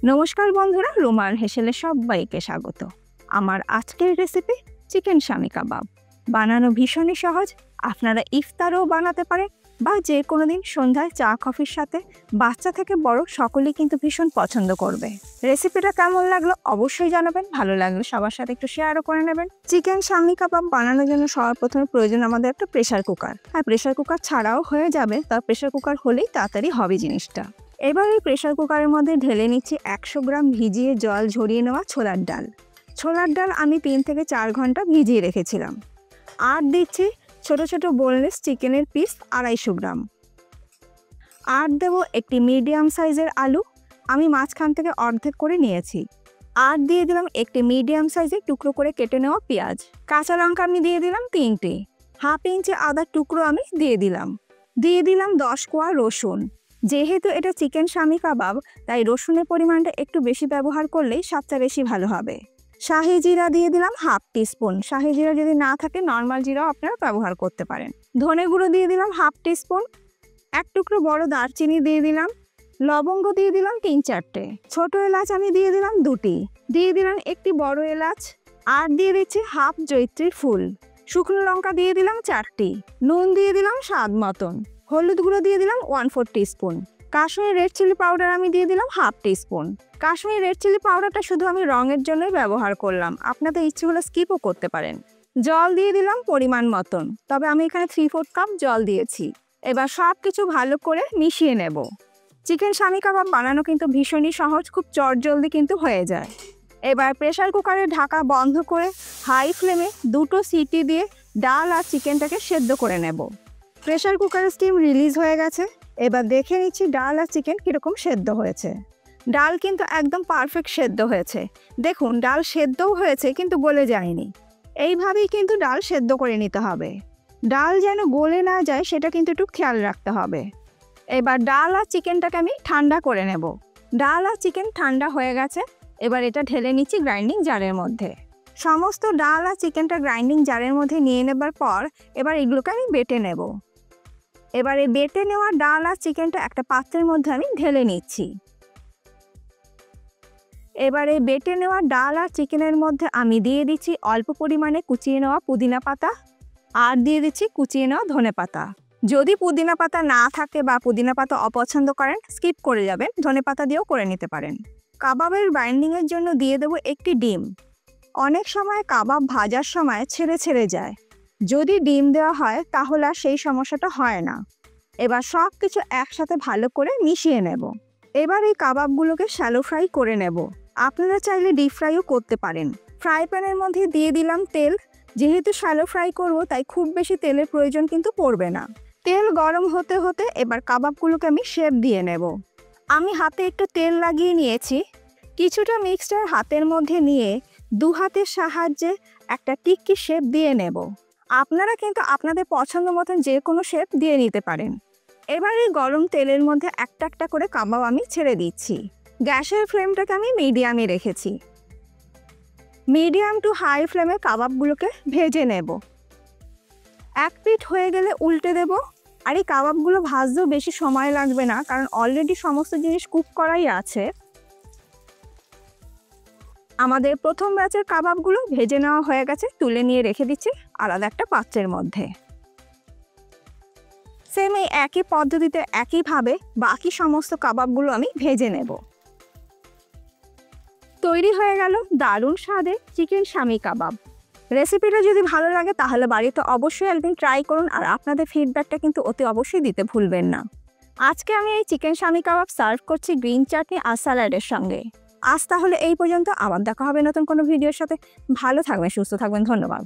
নমস্কার বন্ধুরা, রুমার হেসেলে সবাইকে স্বাগত। আমার আজকের রেসিপি চিকেন শামি কাবাব। বানানো ভীষণই সহজ। আপনারা ইফতারও বানাতে পারেন বা যে কোনো দিন সন্ধ্যায় চা কফির সাথে বাচ্চা থেকে বড় সকলেই কিন্তু ভীষণ পছন্দ করবে। রেসিপিটা কেমন লাগলো অবশ্যই জানাবেন। ভালো লাগলে সবার সাথে একটু শেয়ারও করে নেবেন। চিকেন শামি কাবাব বানানোর জন্য সবার প্রথমে প্রয়োজন আমাদের একটা প্রেসার কুকার। আর প্রেসার কুকার ছাড়াও হয়ে যাবে, তার প্রেসার কুকার হলেই তাড়াতাড়ি হবে জিনিসটা। এবার এই প্রেসার কুকারের মধ্যে ঢেলে নিচ্ছি 100 গ্রাম ভিজিয়ে জল ঝরিয়ে নেওয়া ছোলার ডাল। ছোলার ডাল আমি 3 থেকে 4 ঘন্টা ভিজিয়ে রেখেছিলাম। আর দিচ্ছি ছোট ছোট বোনলেস চিকেনের পিস 250 গ্রাম। আর দেবো একটি মিডিয়াম সাইজের আলু, আমি মাঝখান থেকে অর্ধেক করে নিয়েছি। আর দিয়ে দিলাম একটি মিডিয়াম সাইজের টুকরো করে কেটে নেওয়া পেঁয়াজ। কাঁচা লঙ্কা আমি দিয়ে দিলাম 3টে। হাফ ইঞ্চি আদার টুকরো আমি দিয়ে দিলাম 10 কোয়া রসুন। যেহেতু এটা চিকেন শামি কাবাব, তাই রসুনের পরিমাণটা একটু বেশি ব্যবহার করলেই স্বাদটা বেশি ভালো হবে। শাহি জিরা দিয়ে দিলাম হাফ টিস্পুন। শাহি জিরা যদি না থাকে নর্মাল জিরাও আপনারা ব্যবহার করতে পারেন। ধনে গুঁড়ো দিয়ে দিলাম হাফ টিস্পুন। এক টুকরো বড় দারচিনি দিয়ে দিলাম। লবঙ্গ দিয়ে দিলাম 3-4টে। ছোট এলাচ আমি দিয়ে দিলাম 2টি। দিয়ে দিলাম একটি বড় এলাচ। আর দিয়ে দিচ্ছি হাফ জয়িত্রীর ফুল। শুকনো লঙ্কা দিয়ে দিলাম 4টি। নুন দিয়ে দিলাম স্বাদ মতন। হলুদ গুঁড়ো দিয়ে দিলাম 1/4 teaspoon. Kashmiri red chilli powder আমি দিয়ে দিলাম half teaspoon. Kashmiri red chilli পাউডারটা শুধু আমি রঙের জন্যই ব্যবহার করলাম, আপনাদের ইচ্ছে হলে স্কিপও করতে পারেন। জল দিয়ে দিলাম পরিমাণ মতন, তবে আমি এখানে 3/4 কাপ জল দিয়েছি। এবার সব কিছু ভালো করে মিশিয়ে নেব। চিকেন শামি কাবাব বানানো কিন্তু ভীষণই সহজ, খুব চটজলদি কিন্তু হয়ে যায়। এবার প্রেসার কুকারের ঢাকা বন্ধ করে হাই ফ্লেমে 2টো সিটি দিয়ে ডাল আর চিকেনটাকে সেদ্ধ করে নেব। প্রেসার কুকারের স্টিম রিলিজ হয়ে গেছে। এবার দেখে নিচ্ছি ডাল আর চিকেন কীরকম সেদ্ধ হয়েছে। ডাল কিন্তু একদম পারফেক্ট সেদ্ধ হয়েছে। দেখুন, ডাল সেদ্ধও হয়েছে কিন্তু গলে যায়নি। এইভাবেই কিন্তু ডাল সেদ্ধ করে নিতে হবে। ডাল যেন গলে না যায় সেটা কিন্তু একটু খেয়াল রাখতে হবে। এবার ডাল আর চিকেনটাকে আমি ঠান্ডা করে নেব। ডাল আর চিকেন ঠান্ডা হয়ে গেছে। এবার এটা ঢেলে নিচ্ছি গ্রাইন্ডিং জারের মধ্যে। সমস্ত ডাল আর চিকেনটা গ্রাইন্ডিং জারের মধ্যে নিয়ে নেবার পর এবার এগুলোকে আমি বেটে নেব। এবার এই বেটে নেওয়া ডাল আর চিকেনটা একটা পাত্রের মধ্যে আমি ঢেলে নিচ্ছি। এবার এই বেটে নেওয়া ডাল আর চিকেনের মধ্যে আমি দিয়ে দিচ্ছি অল্প পরিমাণে কুচিয়ে নেওয়া পুদিনা পাতা। আর দিয়ে দিচ্ছি কুচিয়ে নেওয়া ধনে পাতা। যদি পুদিনা পাতা না থাকে বা পুদিনা পাতা অপছন্দ করেন স্কিপ করে যাবেন, ধনে পাতা দিয়েও করে নিতে পারেন। কাবাবের বাইন্ডিংয়ের জন্য দিয়ে দেবো একটি ডিম। অনেক সময় কাবাব ভাজার সময় ছেড়ে যায়, যদি ডিম দেওয়া হয় তাহলে আর সেই সমস্যাটা হয় না। এবার সব কিছু একসাথে ভালো করে মিশিয়ে নেব। এবার এই কাবাবগুলোকে শ্যালো ফ্রাই করে নেব। আপনারা চাইলে ডিপ ফ্রাইও করতে পারেন। ফ্রাই প্যানের মধ্যে দিয়ে দিলাম তেল। যেহেতু শ্যালো ফ্রাই করব তাই খুব বেশি তেলের প্রয়োজন কিন্তু পড়বে না। তেল গরম হতে হতে এবার কাবাবগুলোকে আমি শেপ দিয়ে নেব। আমি হাতে একটু তেল লাগিয়ে নিয়েছি। কিছুটা মিক্সচার হাতের মধ্যে নিয়ে 2 হাতের সাহায্যে একটা টিক্কি শেপ দিয়ে নেব। আপনারা কিন্তু আপনাদের পছন্দ মতন যে কোনো শেপ দিয়ে নিতে পারেন। এবার এই গরম তেলের মধ্যে একটা একটা করে কাবাব আমি ছেড়ে দিচ্ছি। গ্যাসের ফ্লেমটাকে আমি মিডিয়ামে রেখেছি। মিডিয়াম টু হাই ফ্লেমে কাবাবগুলোকে ভেজে নেব। এক পিঠ হয়ে গেলে উল্টে দেব। আর এই কাবাবগুলো ভাজতেও বেশি সময় লাগবে না, কারণ অলরেডি সমস্ত জিনিস কুক করাই আছে। আমাদের প্রথম ব্যাচের কাবাবগুলো ভেজে নেওয়া হয়ে গেছে, তুলে নিয়ে রেখে দিচ্ছি আলাদা একটা পাত্রের মধ্যে। সেম এই একই পদ্ধতিতে একইভাবে বাকি সমস্ত কাবাবগুলো আমি ভেজে নেব। তৈরি হয়ে গেল দারুণ স্বাদের চিকেন শামি কাবাব। রেসিপিটা যদি ভালো লাগে তাহলে বাড়িতে অবশ্যই একদিন ট্রাই করুন, আর আপনাদের ফিডব্যাকটা কিন্তু অতি অবশ্যই দিতে ভুলবেন না। আজকে আমি এই চিকেন শামি কাবাব সার্ভ করছি গ্রিন চাটনি আর স্যালাডের সঙ্গে। আজ তাহলে এই পর্যন্ত, আবার দেখা হবে নতুন কোনো ভিডিওর সাথে। ভালো থাকবেন, সুস্থ থাকবেন, ধন্যবাদ।